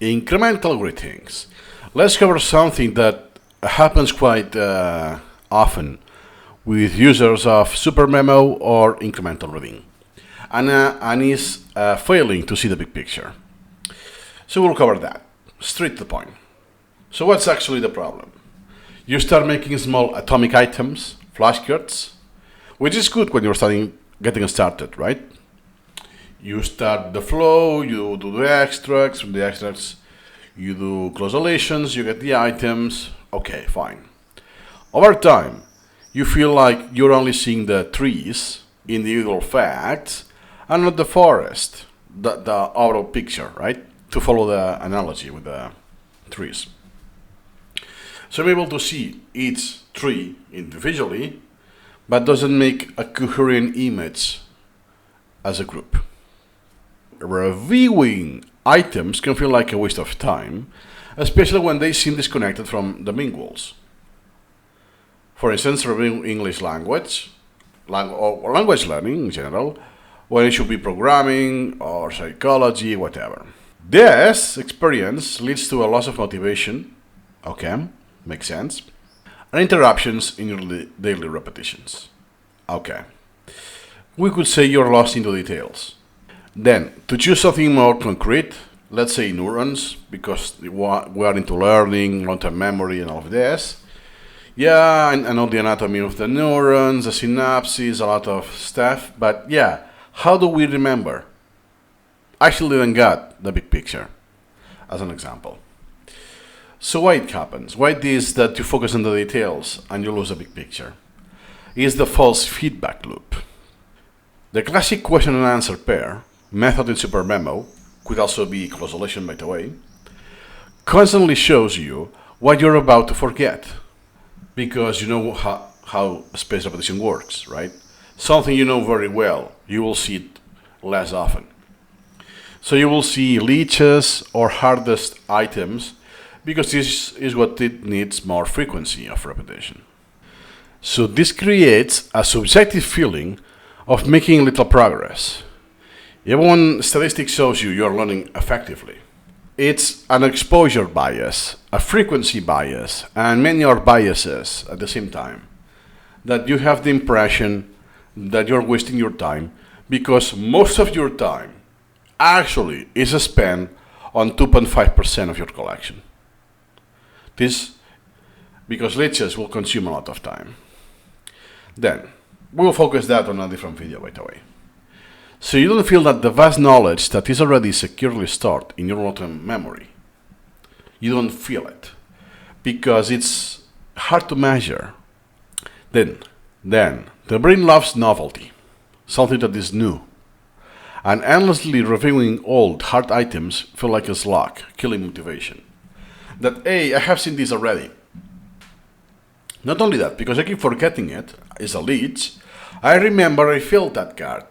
Incremental greetings. Let's cover something that happens quite often with users of Supermemo or incremental reading, and is failing to see the big picture. So we'll cover that, straight to the point. So what's actually the problem? You start making small atomic items, flashcards, which is good when you're getting started, right? You start the flow, you do the extracts, from the extracts you do close deletions, you get the items, okay, fine. Over time, you feel like you're only seeing the trees, individual facts, and not the forest, the overall picture, right? To follow the analogy with the trees. So I'm able to see each tree individually, but doesn't make a coherent image as a group. Reviewing items can feel like a waste of time, especially when they seem disconnected from the main goals. For instance, reviewing English language, or language learning in general, when it should be programming or psychology, whatever. This experience leads to a loss of motivation, okay, makes sense, and interruptions in your daily repetitions. Okay. We could say you're lost into details. Then, to choose something more concrete, let's say neurons, because we are into learning, long-term memory, and all of this. Yeah, I know the anatomy of the neurons, the synapses, a lot of stuff, but yeah, how do we remember? I still didn't get the big picture, as an example. So why it happens? Why it is that you focus on the details and you lose the big picture? It's the false feedback loop. The classic question and answer pair, method in Supermemo, could also be close deletion by the way, constantly shows you what you're about to forget. Because you know how spaced repetition works, right? Something you know very well, you will see it less often. So you will see leeches or hardest items because this is what it needs more frequency of repetition. So this creates a subjective feeling of making little progress. Even when statistics shows you're learning effectively. It's an exposure bias, a frequency bias, and many other biases at the same time. That you have the impression that you're wasting your time because most of your time actually is spent on 2.5% of your collection. This because leeches will consume a lot of time. Then, we will focus that on a different video by the way. So you don't feel that the vast knowledge that is already securely stored in your long-term memory, you don't feel it because it's hard to measure. Then, the brain loves novelty, something that is new. And endlessly reviewing old hard items feel like a slog, killing motivation. That, hey, I have seen this already. Not only that, because I keep forgetting it, it's a leech, I remember I filled that card.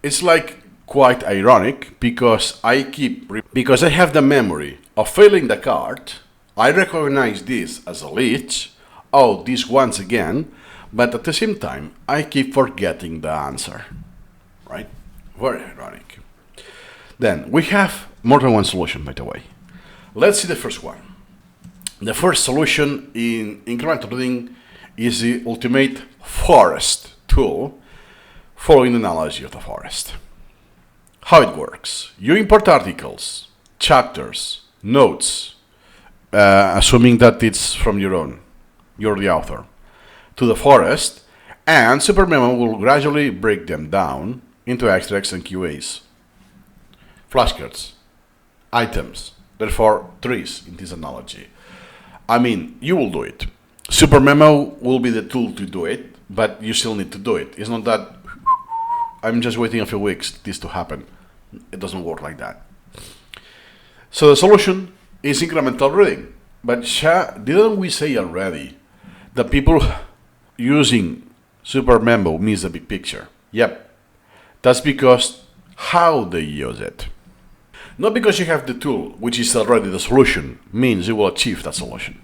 It's like quite ironic because I have the memory of filling the card, I recognize this as a leech, oh, this once again, but at the same time, I keep forgetting the answer, right? Very ironic. Then, we have more than one solution, by the way. Let's see the first one. The first solution in incremental reading is the ultimate forest tool, following the analogy of the forest. How it works. You import articles, chapters, notes, assuming that it's from your own, you're the author, to the forest, and Supermemo will gradually break them down into extracts and QAs. Flashcards, items, therefore trees in this analogy. I mean, you will do it. Supermemo will be the tool to do it, but you still need to do it. It's not that I'm just waiting a few weeks for this to happen. It doesn't work like that. So the solution is incremental reading. But didn't we say already that people using Supermemo miss the big picture? Yep. That's because how they use it. Not because you have the tool, which is already the solution, means you will achieve that solution.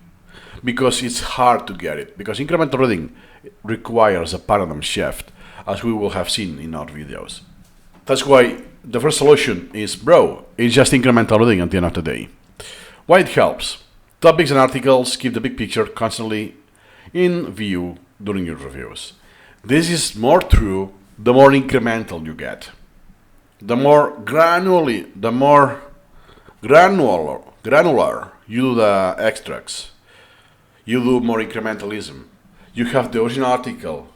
Because it's hard to get it. Because incremental reading requires a paradigm shift, as we will have seen in our videos. That's why the first solution is, bro, it's just incremental reading at the end of the day. Why it helps? Topics and articles keep the big picture constantly in view during your reviews. This is more true the more incremental you get. The more granular you do the extracts, you do more incrementalism. You have the original article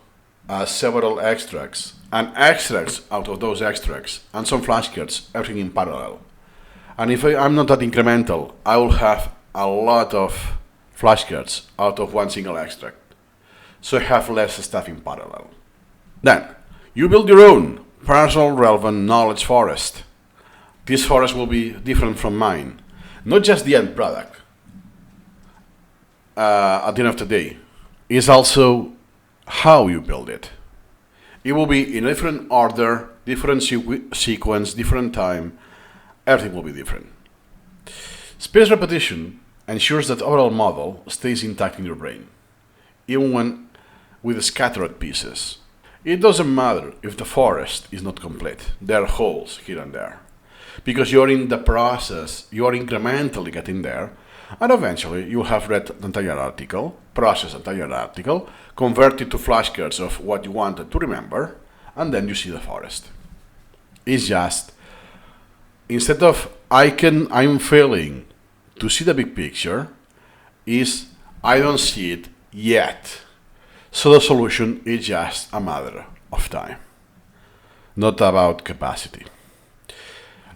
as several extracts, and extracts out of those extracts, and some flashcards, everything in parallel. And if I'm not that incremental, I will have a lot of flashcards out of one single extract. So I have less stuff in parallel. Then, you build your own personal relevant knowledge forest. This forest will be different from mine. Not just the end product, at the end of the day, is also how you build it. It will be in a different order, different sequence, different time. Everything will be different. Spaced repetition ensures that the overall model stays intact in your brain, even when with scattered pieces. It doesn't matter if the forest is not complete. There are holes here and there. Because you're in the process, you're incrementally getting there, and eventually you'll have read the entire article, processed the entire article, convert it to flashcards of what you wanted to remember, and then you see the forest. It's just, instead of I'm failing to see the big picture, is I don't see it yet. So the solution is just a matter of time, not about capacity.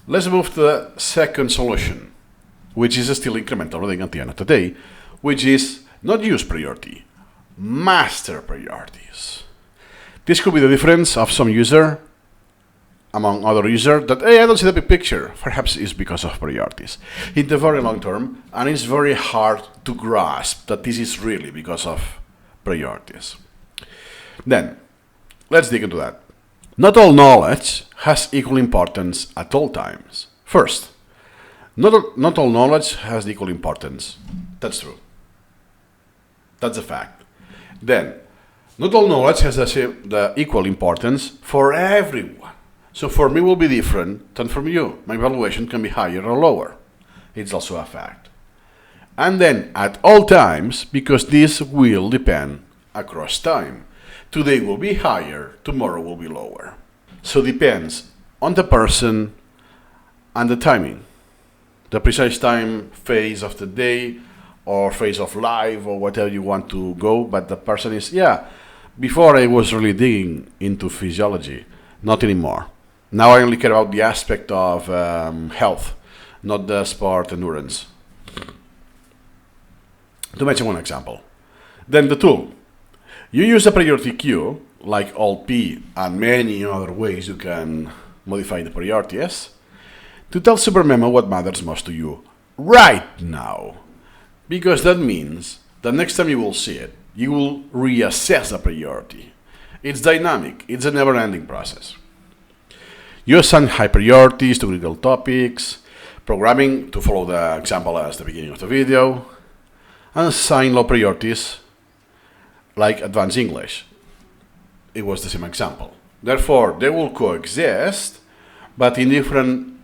Let's move to the second solution, which is still incremental reading at the end of the day, which is not use priority, master priorities. This could be the difference of some user among other users that, hey, I don't see the big picture. Perhaps it's because of priorities. In the very long term, and it's very hard to grasp that this is really because of priorities. Then, let's dig into that. Not all knowledge has equal importance at all times. First, not all knowledge has equal importance. That's true. That's a fact. Then, not all knowledge has the equal importance for everyone. So for me will be different than from you. My valuation can be higher or lower. It's also a fact. And then at all times, because this will depend across time. Today will be higher, tomorrow will be lower. So depends on the person and the timing. The precise time, phase of the day, or phase of life, or whatever you want to go, but the person is, before I was really digging into physiology, not anymore. Now I only care about the aspect of health, not the sport endurance. To mention one example. Then the tool. You use a priority queue, like Alt-P and many other ways you can modify the priorities, to tell Supermemo what matters most to you right now. Because that means the next time you will see it, you will reassess the priority. It's dynamic, it's a never-ending process. You assign high priorities to critical topics, programming to follow the example as the beginning of the video, and assign low priorities like advanced English. It was the same example. Therefore, they will coexist, but in different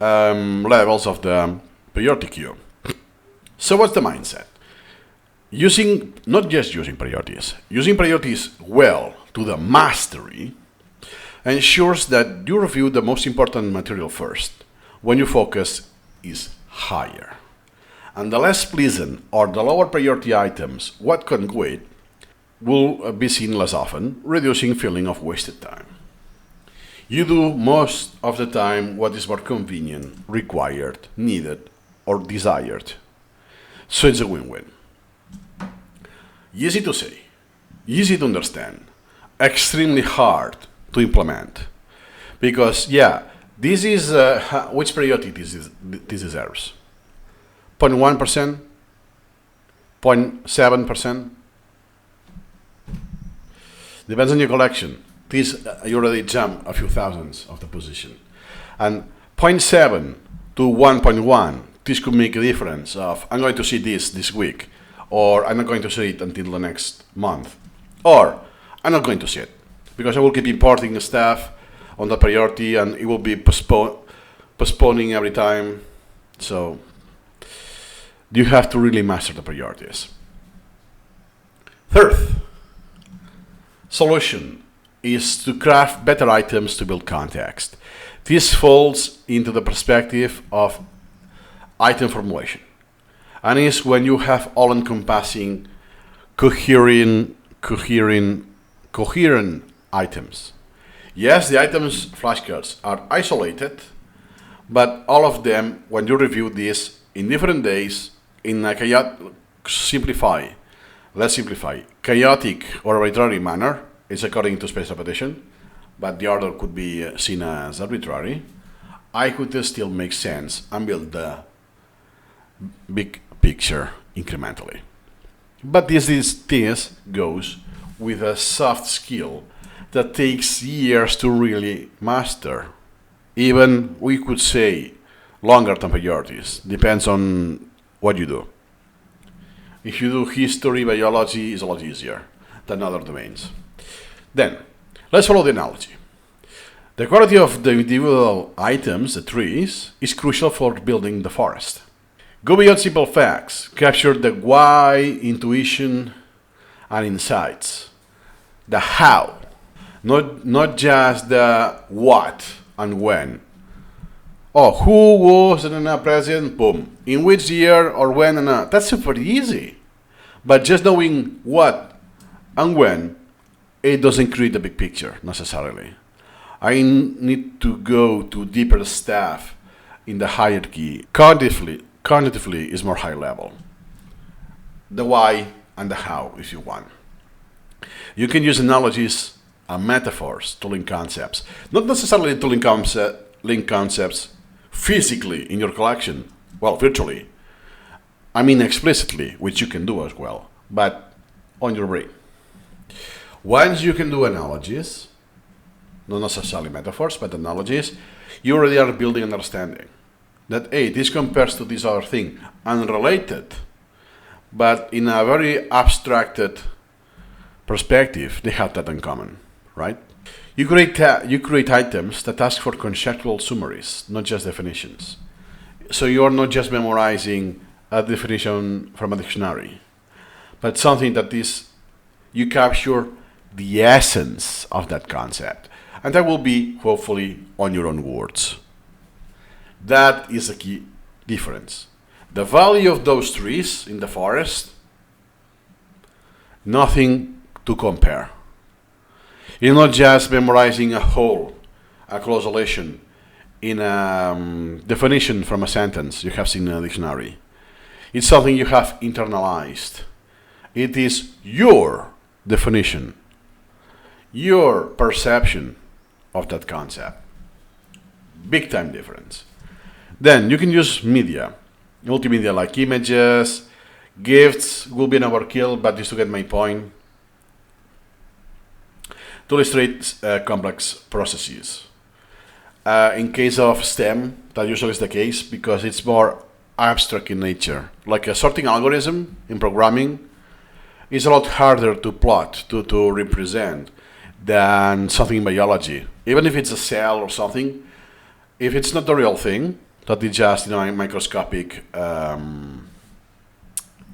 levels of the priority queue. So what's the mindset? Not just using priorities well to the mastery ensures that you review the most important material first, when your focus is higher. And the less pleasant or the lower priority items, what can wait, will be seen less often, reducing feeling of wasted time. You do most of the time what is more convenient, required, needed, or desired. So it's a win-win. Easy to say, easy to understand, extremely hard to implement. Because, this is which priority this deserves. 0.1%, 0.7%. Depends on your collection. This, you already jump a few thousands of the position. And 0.7 to 1.1, this could make a difference of, I'm going to see this week, or I'm not going to see it until the next month, or I'm not going to see it, because I will keep importing stuff, on the priority, and it will be postponing every time. So you have to really master the priorities. Third solution is to craft better items to build context. This falls into the perspective of item formulation, and is when you have all-encompassing, coherent items. Yes, the items flashcards are isolated, but all of them, when you review this in different days, in a chaotic or arbitrary manner, it's according to space repetition, but the order could be seen as arbitrary, I could still make sense and build the big picture incrementally. But this goes with a soft skill that takes years to really master. Even, we could say, longer than priorities. Depends on what you do. If you do history, biology is a lot easier than other domains. Then, let's follow the analogy. The quality of the individual items, the trees, is crucial for building the forest. Go beyond simple facts. Capture the why, intuition, and insights. The how. Not just the what and when. Oh, who was the president? Boom. In which year or when? That's super easy. But just knowing what and when, it doesn't create the big picture necessarily. I need to go to deeper stuff in the hierarchy. Cognitively is more high level. The why and the how, if you want. You can use analogies and metaphors to link concepts. Not necessarily to link concepts physically in your collection, well, virtually. I mean explicitly, which you can do as well, but on your brain. Once you can do analogies, not necessarily metaphors, but analogies, you already are building an understanding that, hey, this compares to this other thing, unrelated, but in a very abstracted perspective, they have that in common, right? You create items that ask for conceptual summaries, not just definitions. So you are not just memorizing a definition from a dictionary, but something that is, you capture the essence of that concept. And that will be, hopefully, on your own words. That is a key difference. The value of those trees in the forest, nothing to compare. You're not just memorizing a clausolation in a definition from a sentence you have seen in a dictionary. It's something you have internalized. It is your definition, your perception of that concept. Big time difference. Then you can use media, multimedia like images, gifts will be an overkill, but just to get my point, to illustrate complex processes. In case of STEM, that usually is the case because it's more abstract in nature. Like a sorting algorithm in programming is a lot harder to plot, to represent than something in biology. Even if it's a cell or something, if it's not the real thing, that is just a microscopic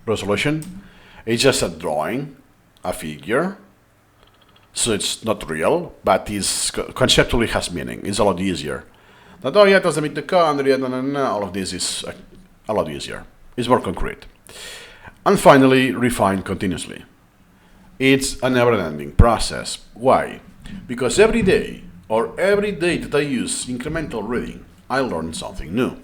resolution, it's just a drawing, a figure. So it's not real, but it's conceptually has meaning. It's a lot easier. That, oh yeah, it doesn't meet the mitochondria, all of this is a lot easier. It's more concrete. And finally, refine continuously. It's a never-ending process. Why? Because every day that I use incremental reading, I learn something new.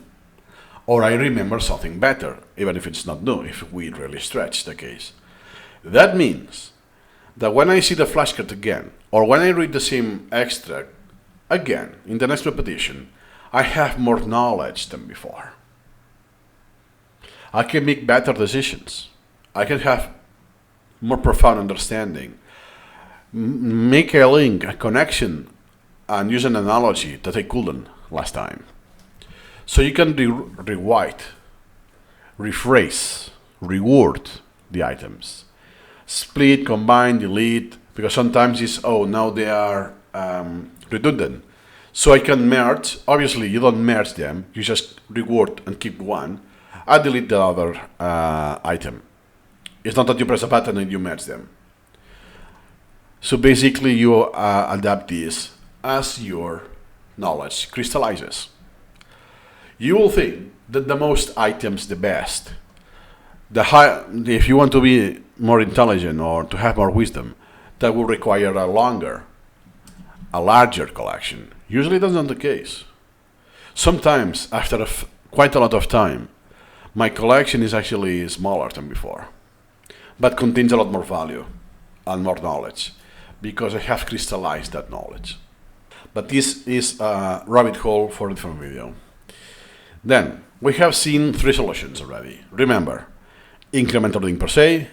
Or I remember something better, even if it's not new, if we really stretch the case. That means that when I see the flashcard again, or when I read the same extract again in the next repetition, I have more knowledge than before. I can make better decisions. I can have more profound understanding, make a link, a connection, and use an analogy that I couldn't last time. So you can rewrite, rephrase, reword the items. Split, combine, delete, because sometimes it's, oh, now they are redundant. So I can merge. Obviously, you don't merge them. You just reword and keep one. I delete the other item. It's not that you press a button and you merge them. So basically, you adapt this as your knowledge crystallizes. You will think that the most items, the best. If you want to be more intelligent or to have more wisdom, that will require a larger collection. Usually that's not the case. Sometimes, after quite a lot of time, my collection is actually smaller than before, but contains a lot more value and more knowledge, because I have crystallized that knowledge. But this is a rabbit hole for a different video. Then, we have seen 3 solutions already. Remember, incremental doing per se,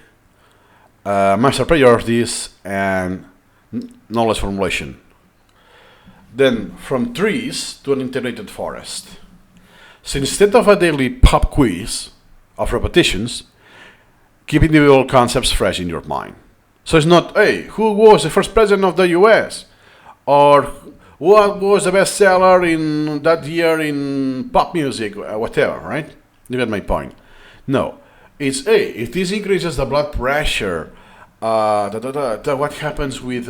master priorities, and knowledge formulation. Then, from trees to an integrated forest. So instead of a daily pop quiz of repetitions, keep individual concepts fresh in your mind. So it's not, hey, who was the first president of the US? Or what was the best seller in that year in pop music, whatever, right? You get my point. No, it's, hey, if this increases the blood pressure, what happens with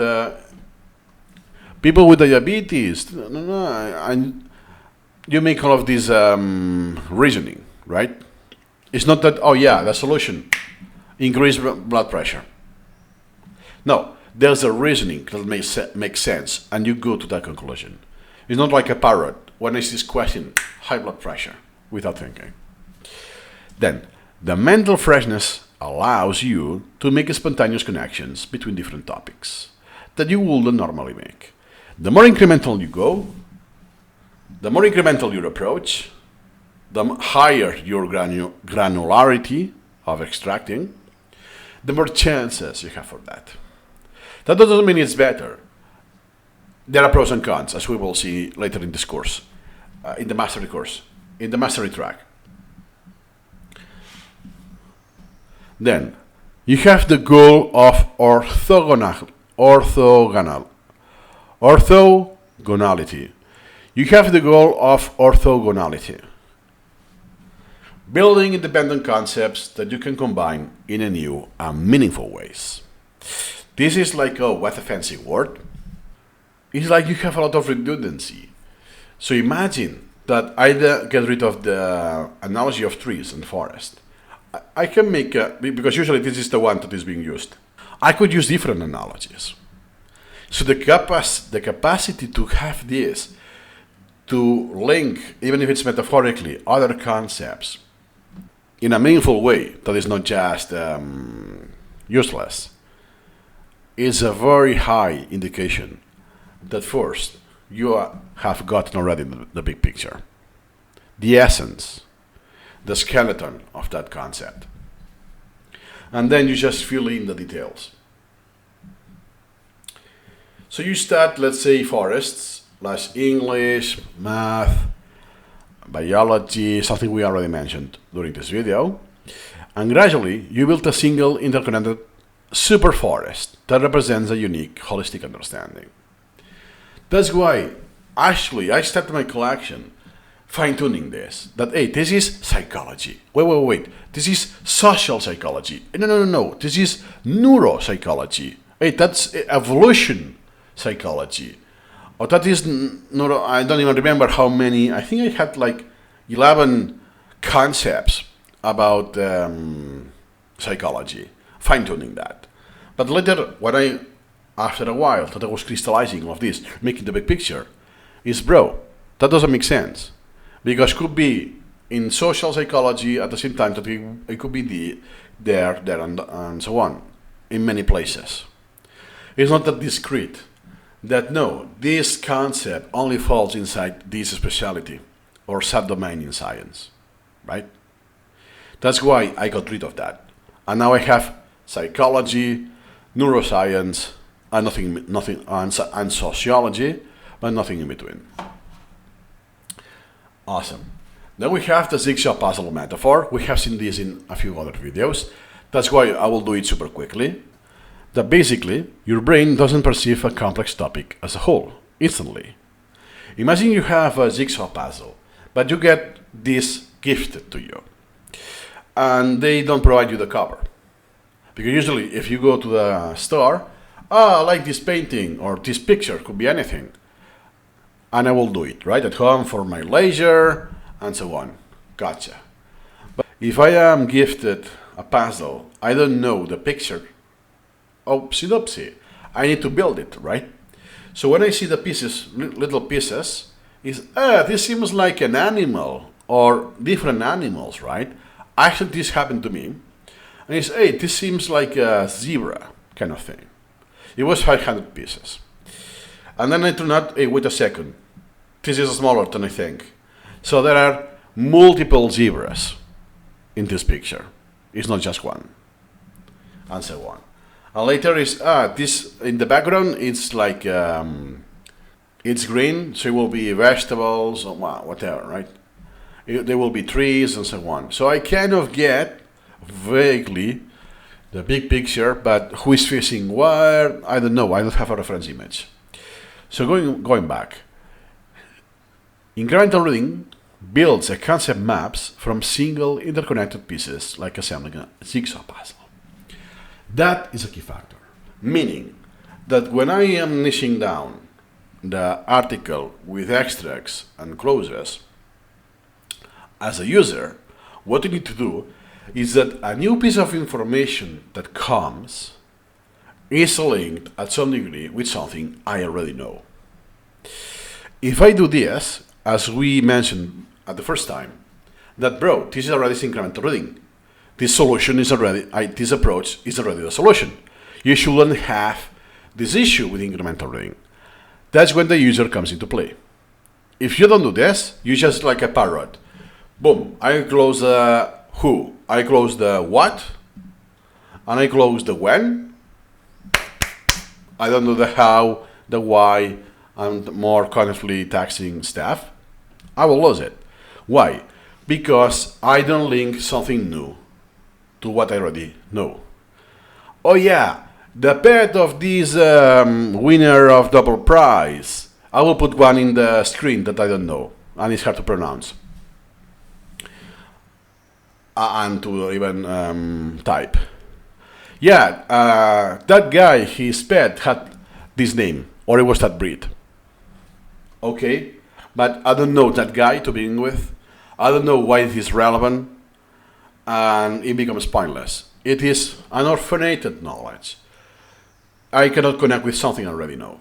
people with diabetes? And you make all of this reasoning, right? It's not that, oh yeah, the solution, increase blood pressure. No, there's a reasoning that makes sense, and you go to that conclusion. It's not like a parrot when I see this question, high blood pressure, without thinking. Then, the mental freshness allows you to make spontaneous connections between different topics that you wouldn't normally make. The more incremental you go, the more incremental your approach, the higher your granularity of extracting, the more chances you have for that. That doesn't mean it's better. There are pros and cons, as we will see later in this course, in the mastery course, in the mastery track. Then, you have the goal of orthogonality. You have the goal of orthogonality. Building independent concepts that you can combine in a new and meaningful ways. This is like, oh, what a fancy word. It's like you have a lot of redundancy. So imagine that I get rid of the analogy of trees and forest. I can make, because usually this is the one that is being used. I could use different analogies. So the capacity to have this, to link, even if it's metaphorically, other concepts in a meaningful way that is not just useless, is a very high indication that first, you have gotten already the big picture, the essence, the skeleton of that concept. And then you just fill in the details. So you start, let's say, forests, like English, math, biology, something we already mentioned during this video. And gradually, you build a single interconnected super forest that represents a unique holistic understanding. That's why, actually, I started my collection fine-tuning this. That, hey, this is psychology. Wait. This is social psychology. No. This is neuropsychology. Hey, that's evolution psychology. Or that is, I don't even remember how many. I think I had like 11 concepts about psychology. Fine-tuning that. But later, after a while, that I was crystallizing all of this, making the big picture, is, bro, that doesn't make sense. Because could be in social psychology at the same time that it could be there, and so on, in many places. It's not that discrete. That no, this concept only falls inside this specialty or subdomain in science, right? That's why I got rid of that. And now I have psychology, neuroscience, and nothing, and sociology, but nothing in between. Awesome. Then we have the jigsaw puzzle metaphor. We have seen this in a few other videos. That's why I will do it super quickly. That basically, your brain doesn't perceive a complex topic as a whole, instantly. Imagine you have a jigsaw puzzle, but you get this gifted to you, and they don't provide you the cover. Because usually, if you go to the store, I like this painting or this picture, could be anything, and I will do it right at home for my leisure and so on. Gotcha. But if I am gifted a puzzle, I don't know the picture. Oopsie doopsie. I need to build it, right? So when I see the pieces, little pieces, this seems like an animal or different animals, right? Actually, this happened to me. And it's, hey, this seems like a zebra kind of thing. It was 500 pieces. And then I turned out, hey, wait a second. This is smaller than I think. So there are multiple zebras in this picture. It's not just one. And so on. And later is, this in the background, it's like, it's green, so it will be vegetables or whatever, right? There will be trees and so on. So I kind of get vaguely the big picture, but who is facing where, I don't know. I don't have a reference image. So going back, incremental reading builds a concept maps from single interconnected pieces like assembling a jigsaw puzzle. That is a key factor, meaning that when I am niching down the article with extracts and clauses, as a user, what you need to do is that a new piece of information that comes is linked at some degree with something I already know. If I do this, as we mentioned at the first time, that bro, this is already incremental reading. This solution is already, this approach is already the solution. You shouldn't have this issue with incremental reading. That's when the user comes into play. If you don't do this, you're just like a parrot. Boom, I close the who, I close the what, and I close the when. I don't know the how, the why, and more constantly taxing stuff. I will lose it. Why? Because I don't link something new to what I already know. Oh yeah, the pet of this winner of double prize. I will put one in the screen that I don't know, and it's hard to pronounce. And to even type. Yeah, that guy, his pet had this name, or it was that breed. Okay, but I don't know that guy to begin with. I don't know why it is relevant, and it becomes pointless. It is unorphanated knowledge. I cannot connect with something I already know.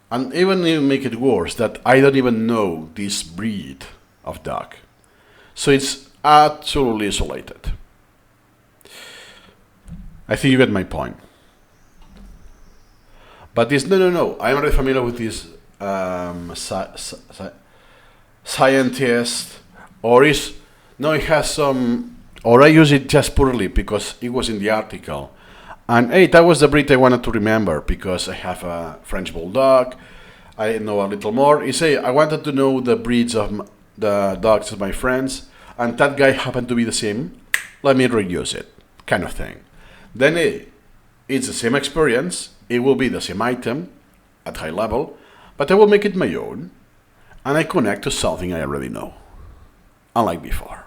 And even make it worse, that I don't even know this breed of dog. So it's absolutely isolated. I think you get my point. But this, no, I'm already familiar with this scientist, or it has some, or I use it just purely because it was in the article. And hey, that was the breed I wanted to remember because I have a French bulldog. I know a little more. You say, I wanted to know the breeds of the dogs of my friends, and that guy happened to be the same. Let me reuse it, kind of thing. Then it's the same experience. It will be the same item at high level, but I will make it my own, and I connect to something I already know, unlike before.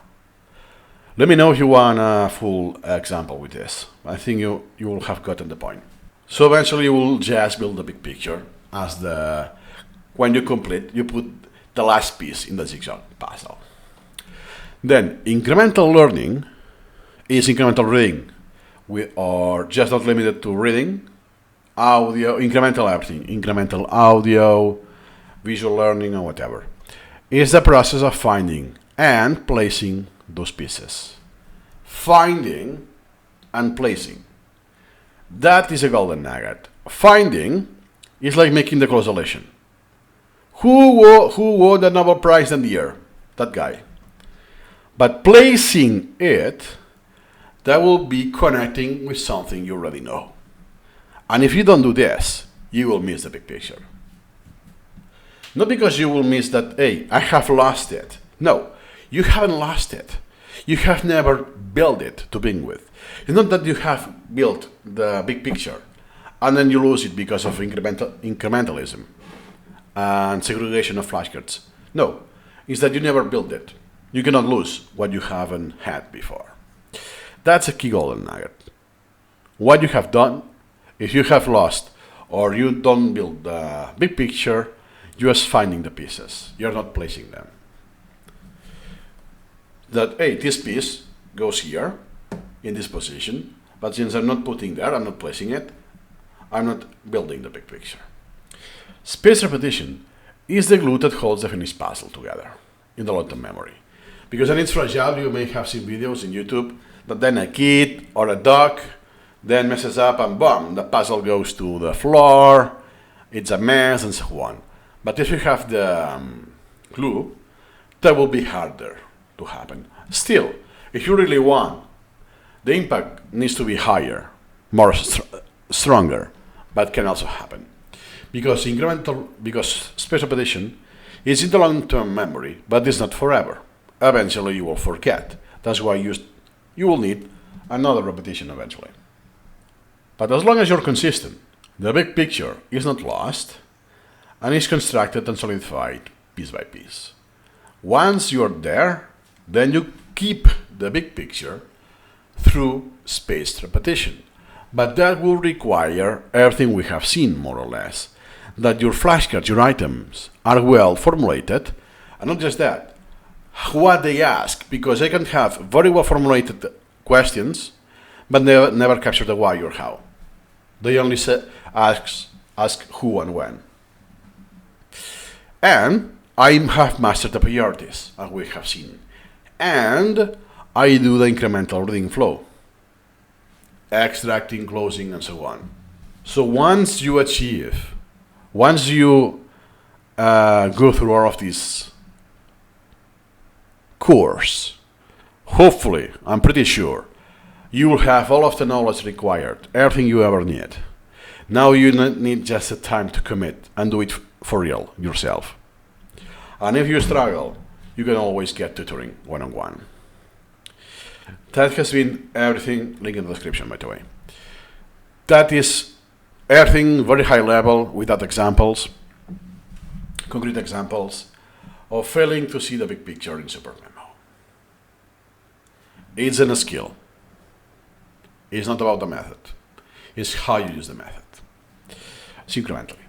Let me know if you want a full example with this. I think you will have gotten the point. So eventually you will just build the big picture as when you complete, you put the last piece in the jigsaw puzzle. Then incremental learning is incremental reading. We are just not limited to reading, audio, incremental everything, incremental audio, visual learning, or whatever. It's the process of finding and placing those pieces. Finding and placing. That is a golden nugget. Finding is like making the close relation. Who won the Nobel Prize in the year? That guy. But placing it, that will be connecting with something you already know. And if you don't do this, you will miss the big picture. Not because you will miss that, hey, I have lost it. No, you haven't lost it. You have never built it to begin with. It's not that you have built the big picture and then you lose it because of incrementalism. and segregation of flashcards. No, it's that you never build it. You cannot lose what you haven't had before. That's a key golden nugget. What you have done, if you have lost or you don't build the big picture, you're just finding the pieces. You're not placing them. That, hey, this piece goes here in this position, but since I'm not putting there, I'm not placing it, I'm not building the big picture. Spaced repetition is the glue that holds the finished puzzle together in the long-term memory. Because when it's fragile, you may have seen videos in YouTube that then a kid or a dog then messes up and boom, the puzzle goes to the floor, it's a mess and so on. But if you have the glue, that will be harder to happen. Still, if you really want, the impact needs to be higher, more stronger, but can also happen. Because spaced repetition is in the long-term memory, but it's not forever. Eventually you will forget. That's why you will need another repetition eventually. But as long as you're consistent, the big picture is not lost and is constructed and solidified piece by piece. Once you're there, then you keep the big picture through spaced repetition. But that will require everything we have seen, more or less. That your flashcards, your items, are well formulated, and not just that, what they ask, because they can have very well formulated questions, but never capture the why or how. They only ask who and when. And I have mastered the priorities, as we have seen. And I do the incremental reading flow, extracting, closing, and so on. So once you go through all of this course, hopefully, I'm pretty sure, you will have all of the knowledge required, everything you ever need. Now you need just the time to commit and do it for real yourself. And if you struggle, you can always get tutoring one-on-one. That has been everything, link in the description, by the way. That is everything very high level without examples, concrete examples of failing to see the big picture in Supermemo. It's a skill. It's not about the method. It's how you use the method. Incrementally.